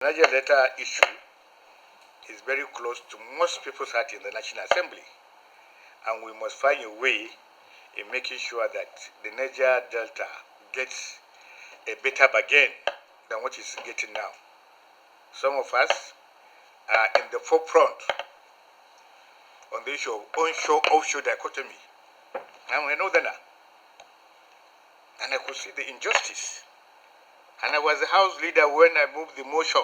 Niger letter issue is very close to most people's heart in the National Assembly, and we must find a way in making sure that the Niger Delta gets a better bargain than what it's getting now. Some of us are in the forefront on the issue of onshore-offshore dichotomy. I'm a northerner, and I could see the injustice. And I was the House leader when I moved the motion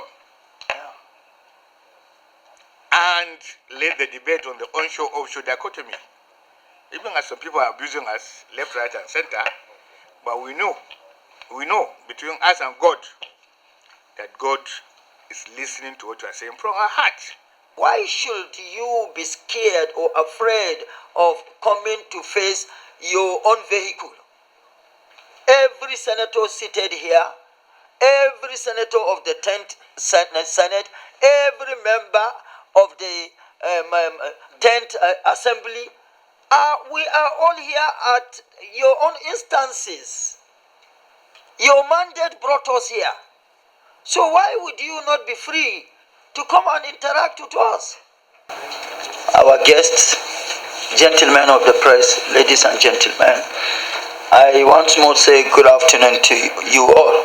and led the debate on the onshore-offshore dichotomy. Even as some people are abusing us, left, right, and center, but we know between us and God that God is listening to what we are saying from our heart. Why should you be scared or afraid of coming to face your own vehicle? Every senator seated here, every senator of the 10th Senate, every member of the 10th Assembly, we are all here at your own instances. Your mandate brought us here. So why would you not be free to come and interact with us? Our guests, gentlemen of the press, ladies and gentlemen, I once more say good afternoon to you all.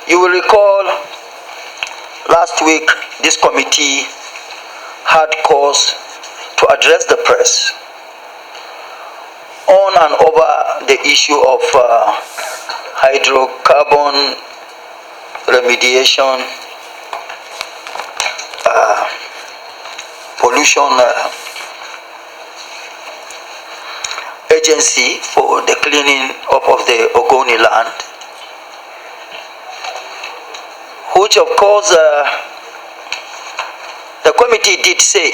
You will recall last week this committee had cause to address the press on and over the issue of hydrocarbon remediation, pollution agency for the cleaning up of the Ogoni land, which of course the committee did say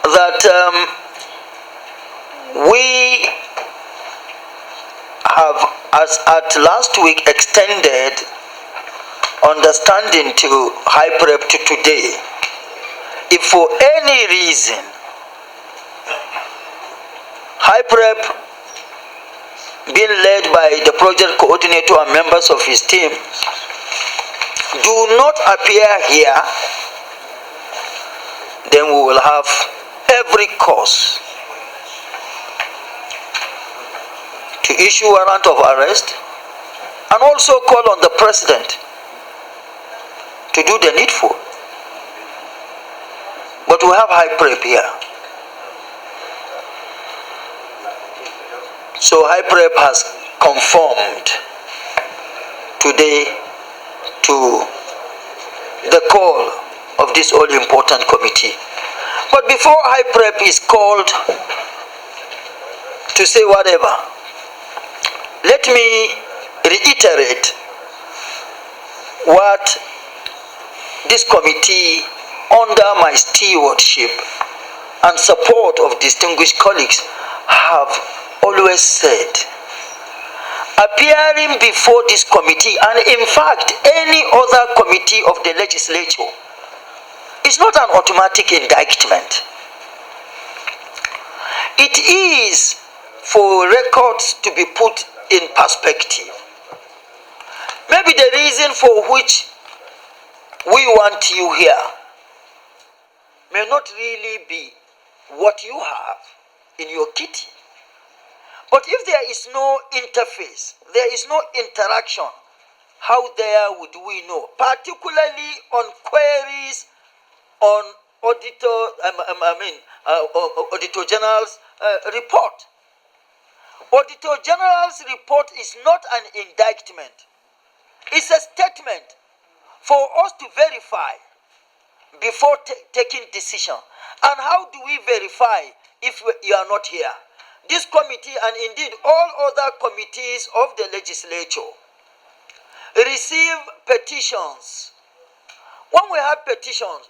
that we have, as at last week, extended understanding to HYPREP to today. If for any reason HYPREP, being led by the project coordinator and members of his team, do not appear here, then we will have every cause to issue a warrant of arrest and also call on the president to do the needful. But we have HYPREP here. So HYPREP has conformed today to the call of this all-important committee. But before HYPREP is called to say whatever, let me reiterate what this committee, under my stewardship and support of distinguished colleagues, have always said. Appearing before this committee, and in fact any other committee of the legislature, is not an automatic indictment. It is for records to be put in perspective. Maybe the reason for which we want you here may not really be what you have in your kitty. But if there is no interface, there is no interaction, how there would we know? Particularly on queries on Auditor General's report. Auditor General's report is not an indictment. It's a statement for us to verify before taking decision. And how do we verify if you are not here? This committee, and indeed all other committees of the legislature, receive petitions. When we have petitions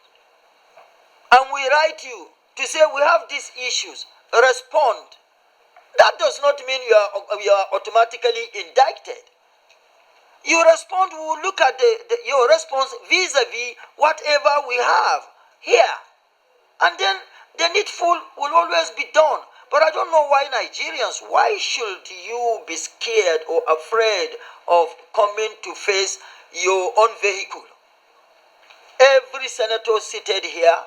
and we write you to say we have these issues, respond. That does not mean you are automatically indicted. You respond, we will look at your response vis-a-vis whatever we have here. And then the needful will always be done. But I don't know why Nigerians, why should you be scared or afraid of coming to face your own vehicle. Every senator seated here,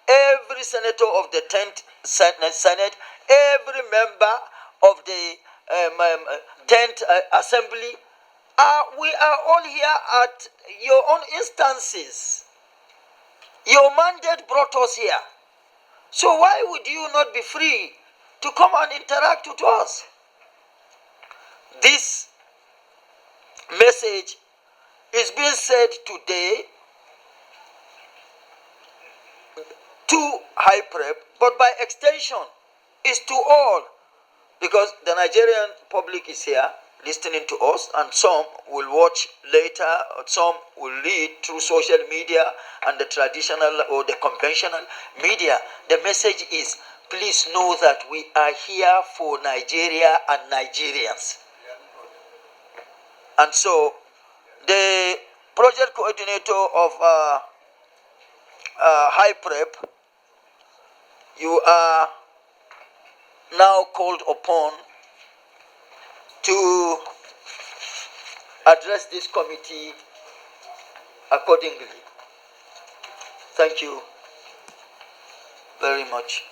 every senator of the 10th Senate, every member of the 10th Assembly, we are all here at your own instances. Your mandate brought us here. So why would you not be free to come and interact with us? This message is being said today to HYPREP, but by extension is to all, because the Nigerian public is here listening to us, and some will watch later, or some will read through social media and the traditional or the conventional media. The message is, please know that we are here for Nigeria and Nigerians. And so the project coordinator of HYPREP, you are now called upon to address this committee accordingly. Thank you very much.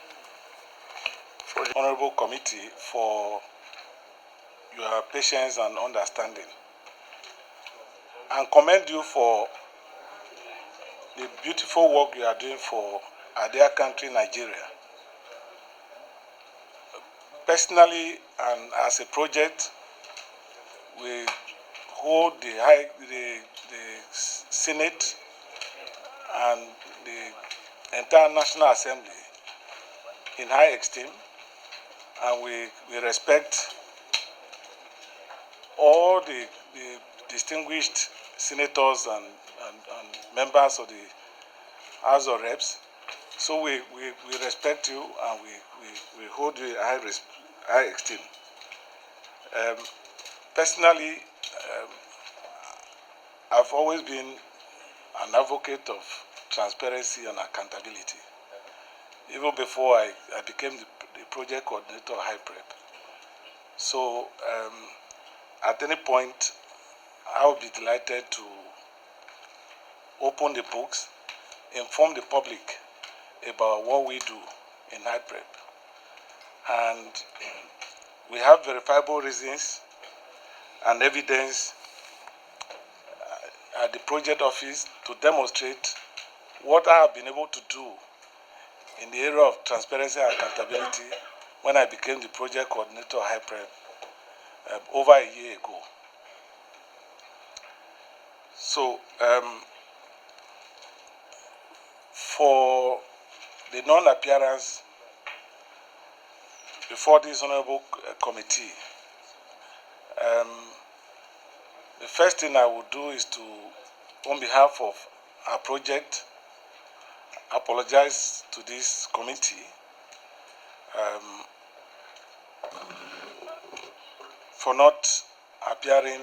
For the Honorable Committee for your patience and understanding, and commend you for the beautiful work you are doing for our dear country, Nigeria. Personally, and as a project, we hold the Senate and the entire National Assembly in high esteem, and we respect all the distinguished senators and members of the House of Reps. So we respect you, and we hold you in high esteem. Personally, I've always been an advocate of transparency and accountability, even before I became the project coordinator of HYPREP. So at any point, I would be delighted to open the books, inform the public about what we do in HYPREP. And we have verifiable reasons and evidence at the project office to demonstrate what I have been able to do in the area of transparency and accountability when I became the project coordinator of HYPREP over a year ago. So for the non-appearance before this honorable committee, the first thing I would do is to, on behalf of our project, apologize to this committee for not appearing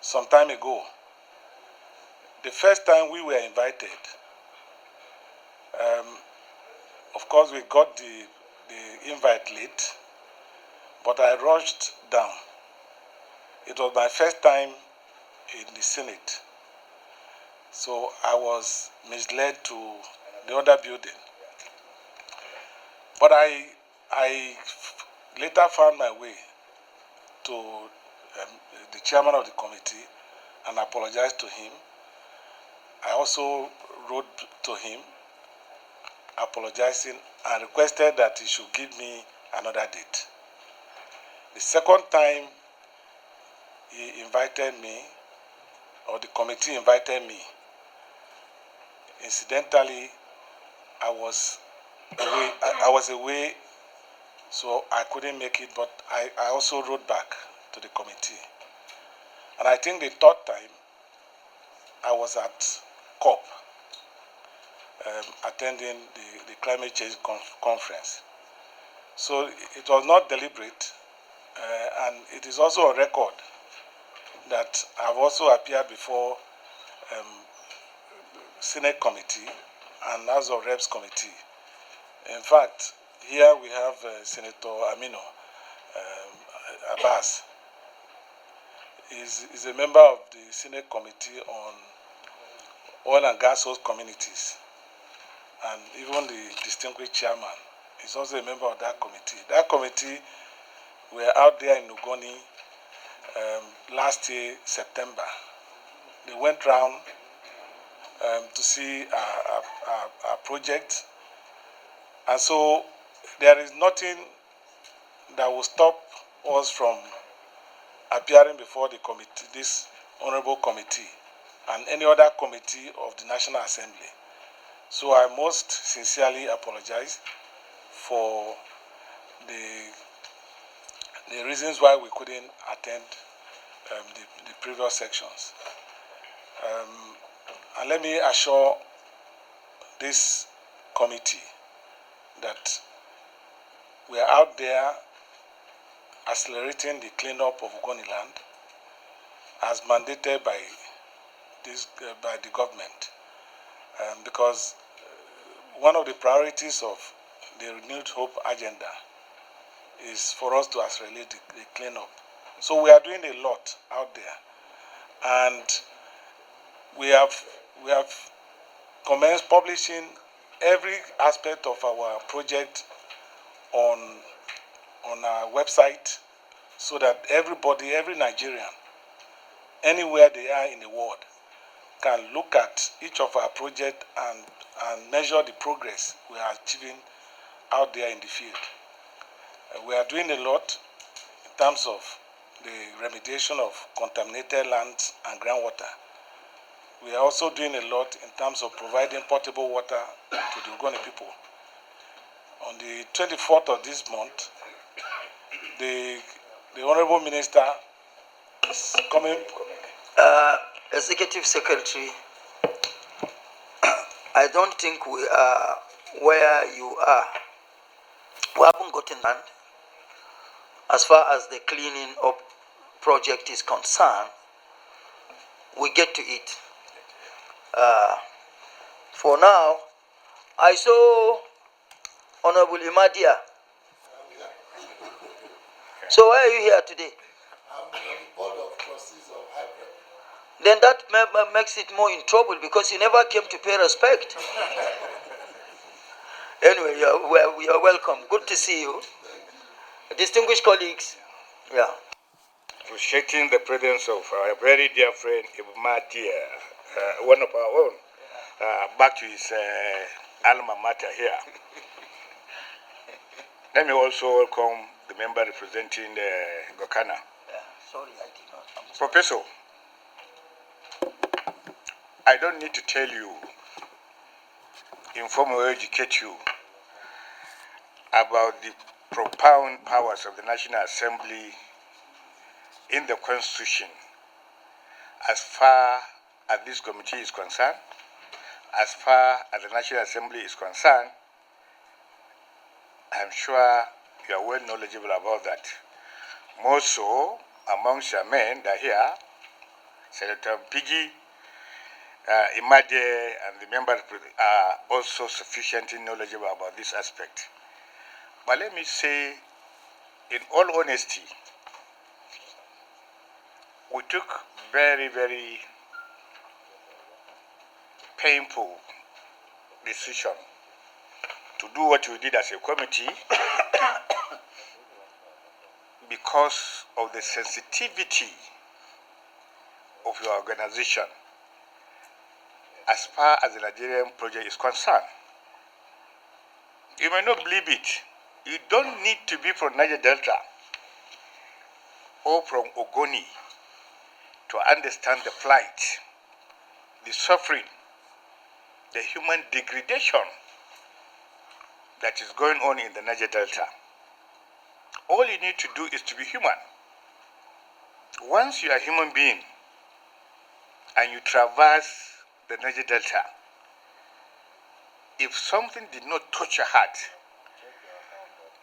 some time ago. The first time we were invited, of course we got the invite late, but I rushed down. It was my first time in the Senate, so I was misled to the other building. But I later found my way to the chairman of the committee and apologized to him. I also wrote to him apologizing and requested that he should give me another date. The second time he invited me, or the committee invited me, incidentally, I was away, so I couldn't make it, but I also wrote back to the committee. And I think the third time I was at COP, attending the climate change conference. So it was not deliberate, and it is also a record that I've also appeared before Senate committee and House of Reps committee. In fact, here we have Senator Amino Abbas, is a member of the Senate Committee on Oil and Gas Host Communities, and even the distinguished chairman is also a member of that committee. That committee were out there in Ogoni last year, September. They went round to see our project, and so there is nothing that will stop us from appearing before the committee, this honorable committee, and any other committee of the National Assembly. So I most sincerely apologize for the reasons why we couldn't attend the previous sections. And let me assure this committee that we are out there accelerating the cleanup of Ogoni land as mandated by the government, because one of the priorities of the Renewed Hope agenda is for us to accelerate the cleanup. So we are doing a lot out there, and we have commenced publishing every aspect of our project on our website, so that everybody, every Nigerian, anywhere they are in the world, can look at each of our projects and measure the progress we are achieving out there in the field. We are doing a lot in terms of the remediation of contaminated lands and groundwater. We are also doing a lot in terms of providing potable water to the Ogoni people. On the 24th of this month, the Honorable Minister is coming. Executive Secretary, I don't think we are where you are. We haven't gotten land. As far as the cleaning up project is concerned, we get to it. For now, I saw Honorable Imadia. So why are you here today? I'm on the board of trustees of HYPREP. Then that makes it more in trouble, because you never came to pay respect. Anyway, you're welcome. Good to see you. Distinguished colleagues. Yeah. Appreciating the presence of our very dear friend Imadia, one of our own, back to his alma mater here. Let me also welcome the member representing Gokana. Sorry, I did not. Professor, I don't need to tell you, inform or educate you about the profound powers of the National Assembly in the Constitution as far as this committee is concerned, as far as the National Assembly is concerned. I'm sure you are well knowledgeable about that. More so amongst your men that are here, Senator Piggy, Imade, and the members are also sufficiently knowledgeable about this aspect. But let me say, in all honesty, we took very, very painful decision to do what we did as a committee because of the sensitivity of your organization as far as the Nigerian project is concerned. You may not believe it. You don't need to be from Niger Delta or from Ogoni to understand the plight, the suffering, the human degradation that is going on in the Niger Delta. All you need to do is to be human. Once you are a human being and you traverse the Niger Delta, if something did not touch your heart,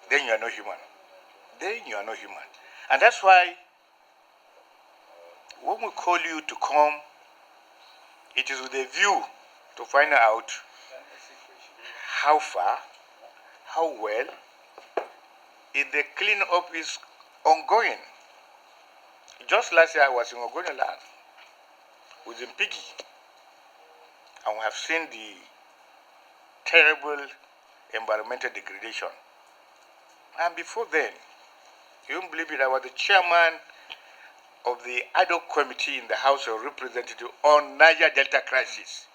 then you are not human. Then you are not human. And that's why when we call you to come, it is with a view to find out how far, how well, if the cleanup is ongoing. Just last year I was in Ogoni land with Piggy, and we have seen the terrible environmental degradation. And before then, you won't believe it, I was the chairman of the ad hoc committee in the House of Representatives on Niger Delta crisis.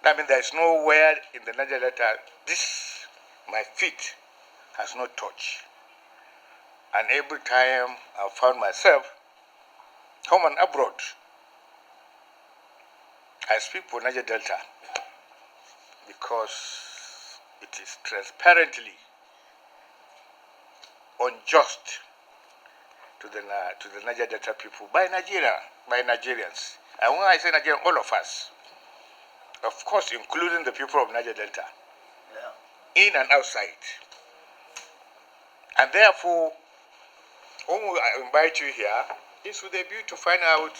That means there is nowhere in the Niger Delta my feet has not touched. And every time I found myself home and abroad, I speak for Niger Delta because it is transparently unjust to the Niger Delta people by Nigerians. And when I say Nigerian, all of us, of course, including the people of Niger Delta, in and outside. And therefore, when I invite you here, it's with a view to find out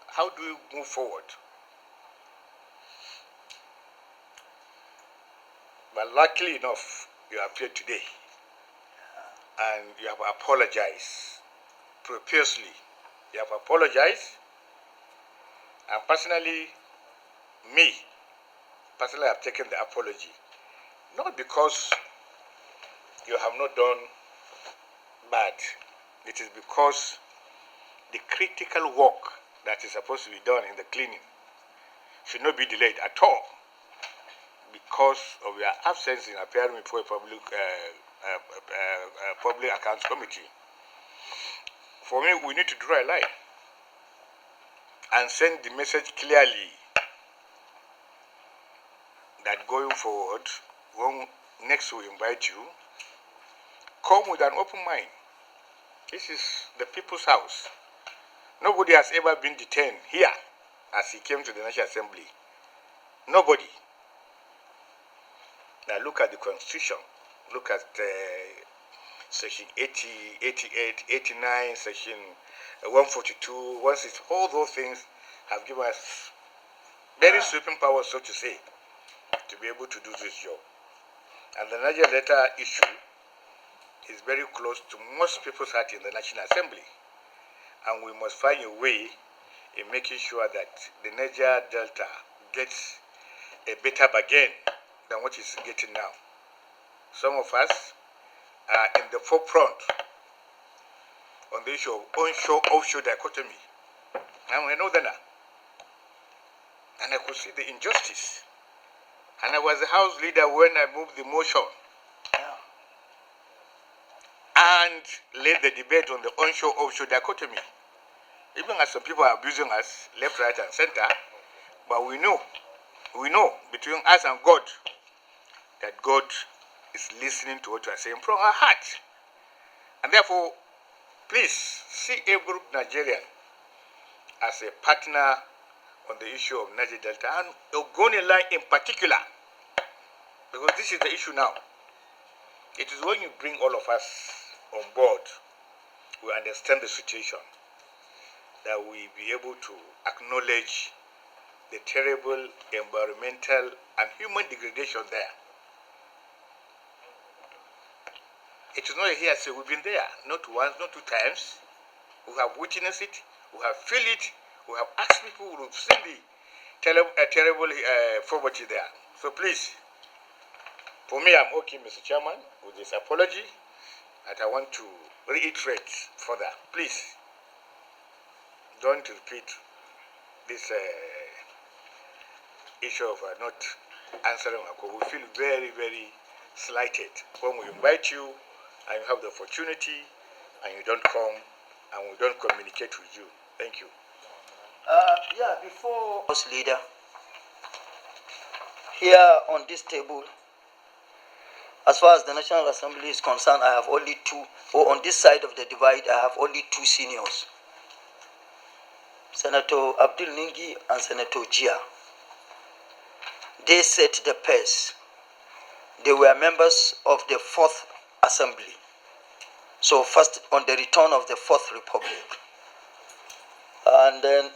how do we move forward. But luckily enough, you appeared today, and you have apologized profusely. You have apologized, and personally, I have taken the apology. Not because you have not done bad. It is because the critical work that is supposed to be done in the cleaning should not be delayed at all because of your absence in appearing before a public accounts committee. For me, we need to draw a line and send the message clearly that going forward, when next we invite you, come with an open mind. This is the people's house. Nobody has ever been detained here as he came to the National Assembly. Nobody. Now look at the Constitution. Look at Section 80, 88, 89, Section 142, 160. All those things have given us very sweeping powers, so to say, to be able to do this job. And the Niger Delta issue is very close to most people's heart in the National Assembly. And we must find a way in making sure that the Niger Delta gets a better bargain than what it's getting now. Some of us are in the forefront on the issue of onshore-offshore dichotomy. I'm a northerner, and I could see the injustice. And I was the House leader when I moved the motion and led the debate on the onshore-offshore dichotomy. Even as some people are abusing us left, right, and center, but we know between us and God that God is listening to what we are saying from our heart. And therefore, please see every Nigerian as a partner on the issue of Niger Delta and Ogoni line in particular, because this is the issue now. It is when you bring all of us on board, we understand the situation, that we be able to acknowledge the terrible environmental and human degradation there. It is not a hearsay. We've been there, not once, not two times. We have witnessed it, we have felt it, we have asked people who have seen the terrible poverty there. So please, for me, I'm okay, Mr. Chairman, with this apology, and I want to reiterate further. Please, don't repeat this issue of not answering our call. We feel very, very slighted when we invite you and you have the opportunity and you don't come and we don't communicate with you. Thank you. Before House Leader, here on this table, as far as the National Assembly is concerned, I have only two, or on this side of the divide, I have only two seniors. Senator Abdul Ningi and Senator Jia. They set the pace. They were members of the 4th Assembly. So first on the return of the 4th Republic. And then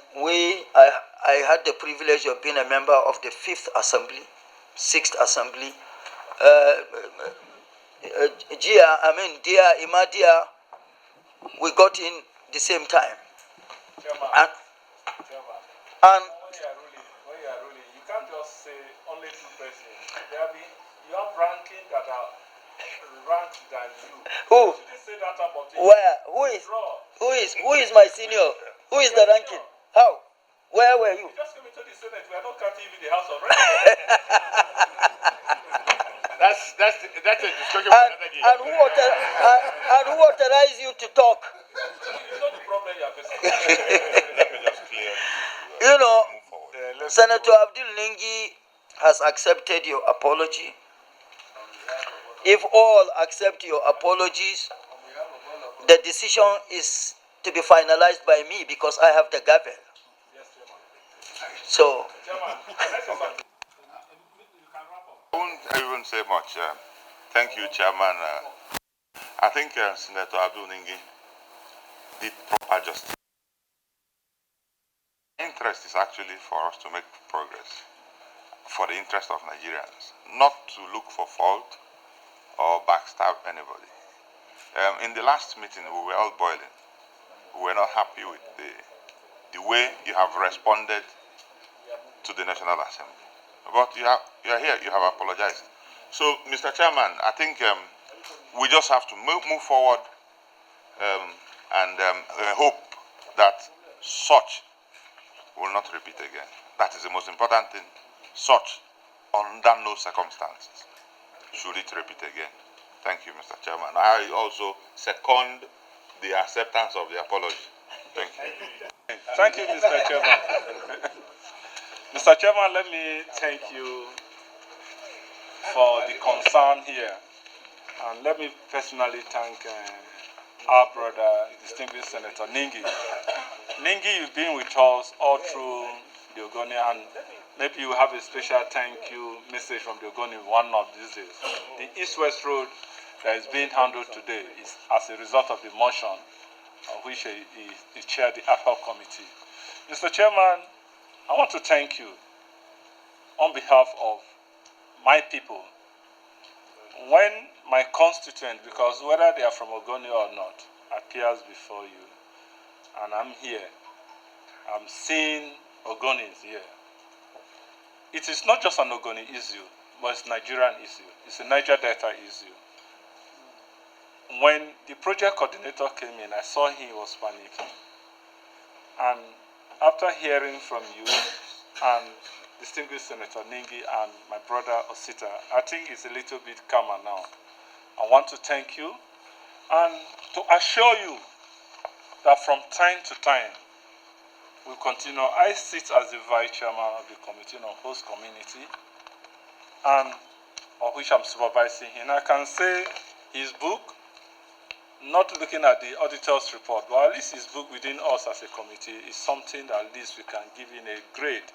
I had the privilege of being a member of the 5th Assembly, 6th Assembly. Dia, we got in the same time. And, and When you are ruling, you can't just say only two persons. You have ranking that are ranked than you. who? You shouldn't say that about it. Where? Who is my senior? Who is the ranking? How? Where were you? You just came into the Senate. We are not counting even the House of Representatives. That's a discussion for another day. And who authorized you to talk? It's not the problem you are facing. Let me just clear this. You know, Move forward. Senator Abdul Ningi has accepted your apology. If all accept your apologies, the decision is to be finalized by me because I have the gavel. So, I won't even say much. Thank you, Chairman. I think Senator Abdul Ningi did proper justice. The interest is actually for us to make progress for the interest of Nigerians, not to look for fault or backstab anybody. In the last meeting, we were all boiling. We were not happy with the way you have responded to the National Assembly. But you are here, you have apologized. So, Mr. Chairman, I think we just have to move forward and hope that such will not repeat again. That is the most important thing. Such, under no circumstances, should it repeat again. Thank you, Mr. Chairman. I also second the acceptance of the apology. Thank you. Thank you, Mr. Chairman. Mr. Chairman, let me thank you for the concern here. And let me personally thank our brother, distinguished Senator Ningi. Ningi, you've been with us all through the Ogoni, and maybe you have a special thank you message from the Ogoni one of these days. The East-West Road that is being handled today is as a result of the motion which he chaired the HYPREP committee. Mr. Chairman, I want to thank you on behalf of my people. When my constituent, because whether they are from Ogoni or not, appears before you, and I'm here, I'm seeing Ogonis here. It is not just an Ogoni issue, but it's a Nigerian issue. It's a Niger Delta issue. When the project coordinator came in, I saw he was panicking. And after hearing from you and distinguished Senator Ningi and my brother Osita, I think it's a little bit calmer now. I want to thank you and to assure you that from time to time, we continue. I sit as the vice chairman of the Committee on Host Community, and of which I'm supervising him. I can say his book, not looking at the auditor's report, but at least his book within us as a committee is something that at least we can give in a grade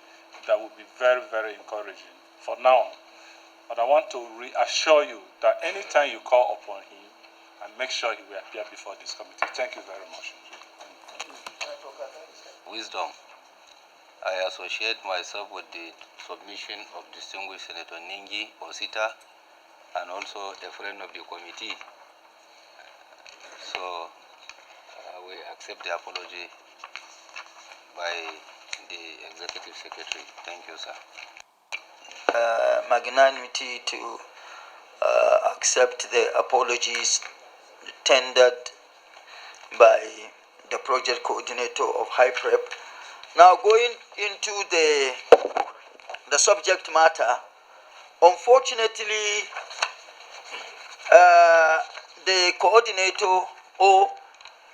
that would be very, very encouraging for now. But I want to reassure you that anytime you call upon him, and make sure he will appear before this committee. Thank you very much. Wisdom. I associate myself with the submission of distinguished Senator Ningi Osita and also a friend of the committee. So we accept the apology by the Executive Secretary. Thank you, sir. Magnanimity to accept the apologies tendered by the project coordinator of HYPREP. Now going into the subject matter, unfortunately, the coordinator or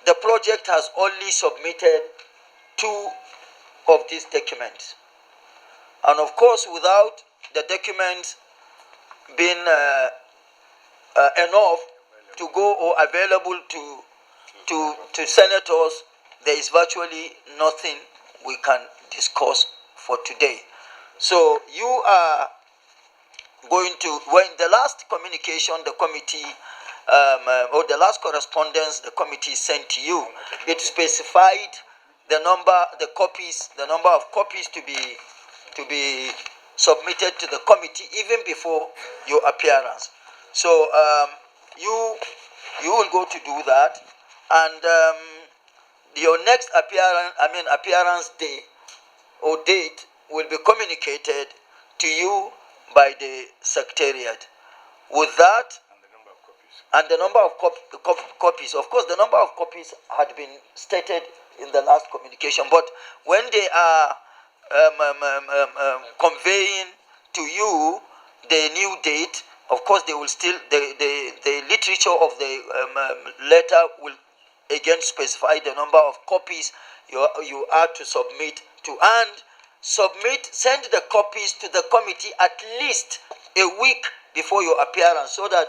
the project has only submitted 2 of these documents. And of course, without the documents being enough to go or available to senators, there is virtually nothing we can discuss for today. So you are going to, when the last communication the committee or the last correspondence the committee sent to you, it specified the number of copies to be submitted to the committee even before your appearance. So you will go to do that, and your next appearance day or date will be communicated to you by the secretariat. With that, And the number of copies. and the number of copies. Of course, the number of copies had been stated in the last communication, but when they are conveying to you the new date, of course, they will still, the literature of the letter will again specify the number of copies you are to submit to, and send the copies to the committee at least a week before your appearance, so that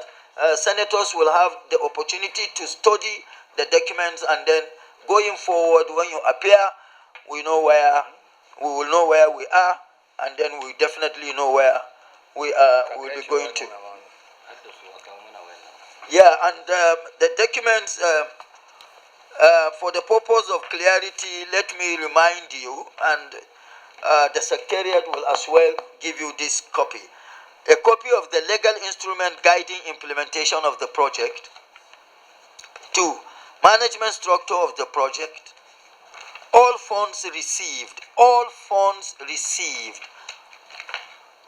senators will have the opportunity to study the documents, and then going forward, when you appear, we will know where we are, and then we definitely know where we will be going to. Yeah, and the documents, for the purpose of clarity, let me remind you, and the secretariat will as well give you this copy. A copy of the legal instrument guiding implementation of the project. 2. Management structure of the project. All funds received.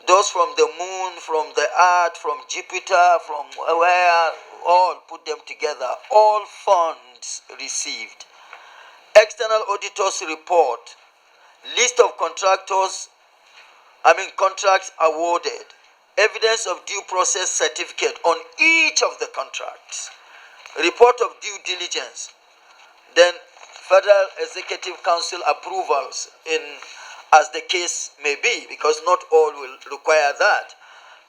Those from the moon, from the earth, from Jupiter, from where, all put them together. All funds received. External auditors report. List of contracts awarded. Evidence of due process certificate on each of the contracts. Report of due diligence. Then Federal Executive Council approvals as the case may be, because not all will require that.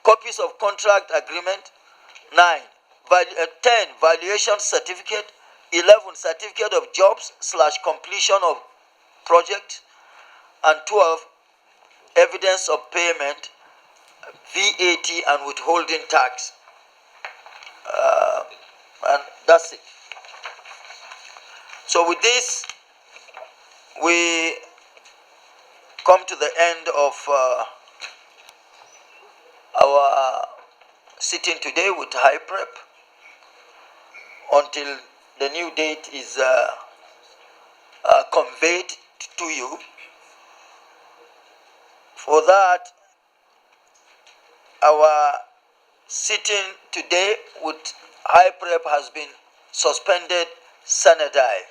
Copies of contract agreement. 9. 10. Valuation certificate. 11. Certificate of jobs / completion of project. And 12. Evidence of payment, VAT and withholding tax. And that's it. So with this, we come to the end of our sitting today with HYPREP until the new date is conveyed to you. For that, our sitting today with HYPREP has been suspended sine die.